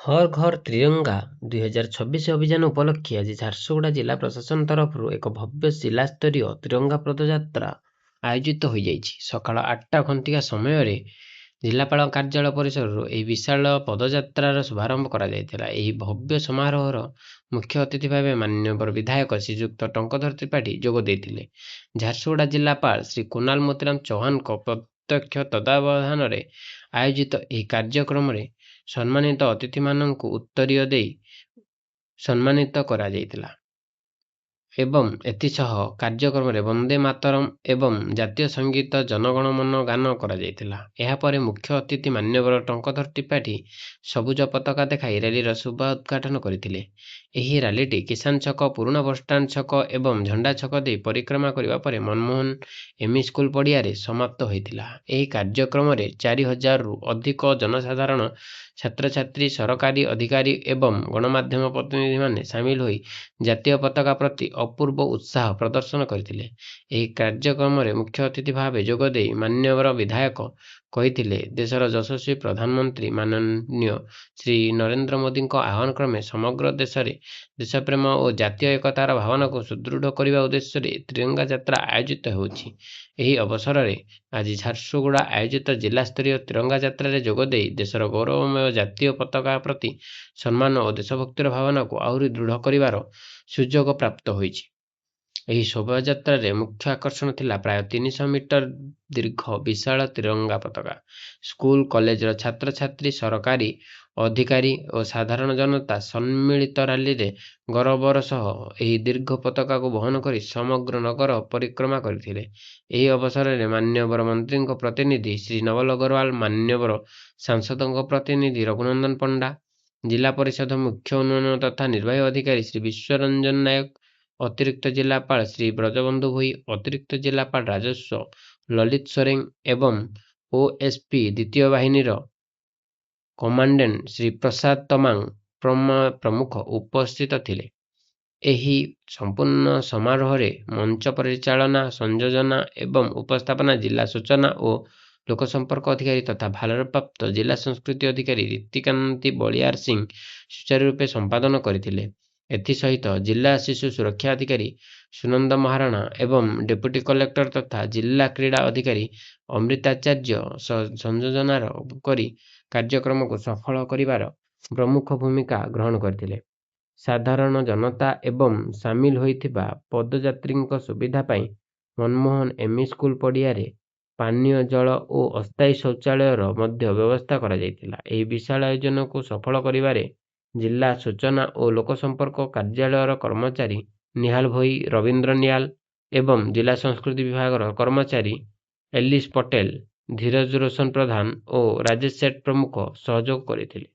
ହର୍ ଘର୍ ତ୍ରିରଙ୍ଗା 2026 ଅଭିଯାନ ଉପଲକ୍ଷେ ଆଜି ଝାରସୁଗୁଡ଼ା ଜିଲ୍ଲା ପ୍ରଶାସନ ତରଫରୁ ଏକ ଭବ୍ୟ ଜିଲ୍ଲାସ୍ତରୀୟ ତ୍ରିରଙ୍ଗା ପଦଯାତ୍ରା ଆୟୋଜିତ ହୋଇଯାଇଛି। ସକାଳ 8ଟା ଘଣ୍ଟିକା ସମୟରେ ଜିଲ୍ଲାପାଳ କାର୍ଯ୍ୟାଳୟ ପରିସରରୁ ଏହି ବିଶାଳ ପଦଯାତ୍ରାର ଶୁଭାରମ୍ଭ କରାଯାଇଥିଲା। ଏହି ଭବ୍ୟ ସମାରୋହର ମୁଖ୍ୟ ଅତିଥି ଭାବେ ମାନ୍ୟବର ବିଧାୟକ ଶ୍ରୀଯୁକ୍ତ ଟଙ୍କଧର ତ୍ରିପାଠୀ ଯୋଗ ଦେଇଥିଲେ। ଝାରସୁଗୁଡ଼ା ଜିଲ୍ଲାପାଳ ଶ୍ରୀ କୁନାଲ ମୋତିରାମ ଚୌହାନଙ୍କ ପ୍ରତ୍ୟକ୍ଷ ତତ୍ତ୍ୱାବଧାନରେ ଆୟୋଜିତ ଏହି କାର୍ଯ୍ୟକ୍ରମରେ ସମ୍ମାନିତ ଅତିଥିମାନଙ୍କୁ ଉତ୍ତରୀୟ ଦେଇ ସମ୍ମାନିତ କରାଯାଇଥିଲା ଏବଂ ଏଥିସହ କାର୍ଯ୍ୟକ୍ରମରେ ବନ୍ଦେ ମାତରମ୍ ଏବଂ ଜାତୀୟ ସଙ୍ଗୀତ ଜନଗଣମନ ଗାନ କରାଯାଇଥିଲା। ଏହାପରେ ମୁଖ୍ୟ ଅତିଥି ମାନ୍ୟବର ଟଙ୍କଧର ତ୍ରିପାଠୀ ସବୁଜ ପତାକା ଦେଖାଇ ରାଲିର ଶୁଭ ଉଦ୍ଘାଟନ କରିଥିଲେ। ଏହି ରାଲିଟି କିଷାନ ଛକ, ପୁରୁଣା ବସଷ୍ଟାଣ୍ଡ ଛକ ଏବଂ ଝଣ୍ଡା ଛକ ଦେଇ ପରିକ୍ରମା କରିବା ପରେ ମନମୋହନ ଏମଇ ସ୍କୁଲ ପଡ଼ିଆରେ ସମାପ୍ତ ହୋଇଥିଲା। ଏହି କାର୍ଯ୍ୟକ୍ରମରେ 4000ରୁ ଅଧିକ ଜନସାଧାରଣ, ଛାତ୍ରଛାତ୍ରୀ, ସରକାରୀ ଅଧିକାରୀ ଏବଂ ଗଣମାଧ୍ୟମ ପ୍ରତିନିଧିମାନେ ସାମିଲ ହୋଇ ଜାତୀୟ ପତାକା ପ୍ରତି ଅପୂର୍ବ ଉତ୍ସାହ ପ୍ରଦର୍ଶନ କରିଥିଲେ। ଏହି କାର୍ଯ୍ୟକ୍ରମରେ ମୁଖ୍ୟ ଅତିଥି ଭାବେ ଯୋଗଦେଇ ମାନ୍ୟବର ବିଧାୟକ କହିଥିଲେ, ଦେଶର ଯଶସ୍ୱୀ ପ୍ରଧାନମନ୍ତ୍ରୀ ମାନନୀୟ ଶ୍ରୀ ନରେନ୍ଦ୍ର ମୋଦିଙ୍କ ଆହ୍ୱାନ କ୍ରମେ ସମଗ୍ର ଦେଶରେ ଦେଶପ୍ରେମ ଓ ଜାତୀୟ ଏକତାର ଭାବନାକୁ ସୁଦୃଢ଼ କରିବା ଉଦ୍ଦେଶ୍ୟରେ ତ୍ରିରଙ୍ଗା ଯାତ୍ରା ଆୟୋଜିତ ହେଉଛି। ଏହି ଅବସରରେ ଆଜି ଝାରସୁଗୁଡ଼ା ଆୟୋଜିତ ଜିଲ୍ଲାସ୍ତରୀୟ ତ୍ରିରଙ୍ଗା ଯାତ୍ରାରେ ଯୋଗଦେଇ ଦେଶର ଗୌରବମୟ ଜାତୀୟ ପତାକା ପ୍ରତି ସମ୍ମାନ ଓ ଦେଶଭକ୍ତିର ଭାବନାକୁ ଆହୁରି ଦୃଢ଼ କରିବାର ସୁଯୋଗ ପ୍ରାପ୍ତ ହୋଇଛି। ଏହି ଶୋଭାଯାତ୍ରାରେ ମୁଖ୍ୟ ଆକର୍ଷଣ ଥିଲା ପ୍ରାୟ 300 ମିଟର ଦୀର୍ଘ ବିଶାଳ ତ୍ରିରଙ୍ଗା ପତାକା। ସ୍କୁଲ, କଲେଜର ଛାତ୍ରଛାତ୍ରୀ, ସରକାରୀ ଅଧିକାରୀ ଓ ସାଧାରଣ ଜନତା ସମ୍ମିଳିତ ରାଲିରେ ଗୌରବର ସହ ଏହି ଦୀର୍ଘ ପତାକାକୁ ବହନ କରି ସମଗ୍ର ନଗର ପରିକ୍ରମା କରିଥିଲେ। ଏହି ଅବସରରେ ମାନ୍ୟବର ମନ୍ତ୍ରୀଙ୍କ ପ୍ରତିନିଧି ଶ୍ରୀ ନବଲ ଅଗ୍ରୱାଲ, ମାନ୍ୟବର ସାଂସଦଙ୍କ ପ୍ରତିନିଧି ରଘୁନନ୍ଦନ ପଣ୍ଡା, ଜିଲ୍ଲା ପରିଷଦ ମୁଖ୍ୟ ଉନ୍ନୟନ ତଥା ନିର୍ବାହୀ ଅଧିକାରୀ ଶ୍ରୀ ବିଶ୍ୱରଞ୍ଜନ ନାୟକ, ଅତିରିକ୍ତ ଜିଲ୍ଲାପାଳ ଶ୍ରୀ ବ୍ରଜବନ୍ଧୁ ଭୋଇ, ଅତିରିକ୍ତ ଜିଲ୍ଲାପାଳ ରାଜସ୍ୱ ଲଲିତ ସୋରେଂ ଏବଂ ଓଏସପି ଦ୍ୱିତୀୟ ବାହିନୀର କମାଣ୍ଡେଣ୍ଟ ଶ୍ରୀ ପ୍ରସାଦ ତମାଙ୍ଗ ପ୍ରମୁଖ ଉପସ୍ଥିତ ଥିଲେ। ଏହି ସମ୍ପୂର୍ଣ୍ଣ ସମାରୋହରେ ମଞ୍ଚ ପରିଚାଳନା, ସଂଯୋଜନା ଏବଂ ଉପସ୍ଥାପନା ଜିଲ୍ଲା ସୂଚନା ଓ ଲୋକସମ୍ପର୍କ ଅଧିକାରୀ ତଥା ଭାରପ୍ରାପ୍ତ ଜିଲ୍ଲା ସଂସ୍କୃତି ଅଧିକାରୀ ରୀତିକାନ୍ତି ବଳିଆର ସିଂ ସୁଚାରୁ ରୂପେ ସମ୍ପାଦନ କରିଥିଲେ। ଏଥିସହିତ ଜିଲ୍ଲା ଶିଶୁ ସୁରକ୍ଷା ଅଧିକାରୀ ସୁନନ୍ଦ ମହାରଣା ଏବଂ ଡେପୁଟି କଲେକ୍ଟର ତଥା ଜିଲ୍ଲା କ୍ରୀଡ଼ା ଅଧିକାରୀ ଅମୃତାଚାର୍ଯ୍ୟ ସଂଯୋଜନା କରି କାର୍ଯ୍ୟକ୍ରମକୁ ସଫଳ କରିବାର ପ୍ରମୁଖ ଭୂମିକା ଗ୍ରହଣ କରିଥିଲେ। ସାଧାରଣ ଜନତା ଏବଂ ସାମିଲ ହୋଇଥିବା ପଦଯାତ୍ରୀଙ୍କ ସୁବିଧା ପାଇଁ ମନମୋହନ ଏମଇ ସ୍କୁଲ ପଡ଼ିଆରେ ପାନୀୟ ଜଳ ଓ ଅସ୍ଥାୟୀ ଶୌଚାଳୟର ମଧ୍ୟ ବ୍ୟବସ୍ଥା କରାଯାଇଥିଲା। ଏହି ବିଶାଳ ଆୟୋଜନକୁ ସଫଳ କରିବାରେ ଜିଲ୍ଲା ସୂଚନା ଓ ଲୋକସମ୍ପର୍କ କାର୍ଯ୍ୟାଳୟର କର୍ମଚାରୀ ନିହାଲ ଭୋଇ, ରବୀନ୍ଦ୍ର ନିହାଲ ଏବଂ ଜିଲ୍ଲା ସଂସ୍କୃତି ବିଭାଗର କର୍ମଚାରୀ ଏଲିସ ପଟେଲ, ଧୀରଜ ରୋଶନ ପ୍ରଧାନ ଓ ରାଜେଶ ସେଠ ପ୍ରମୁଖ ସହଯୋଗ କରିଥିଲେ।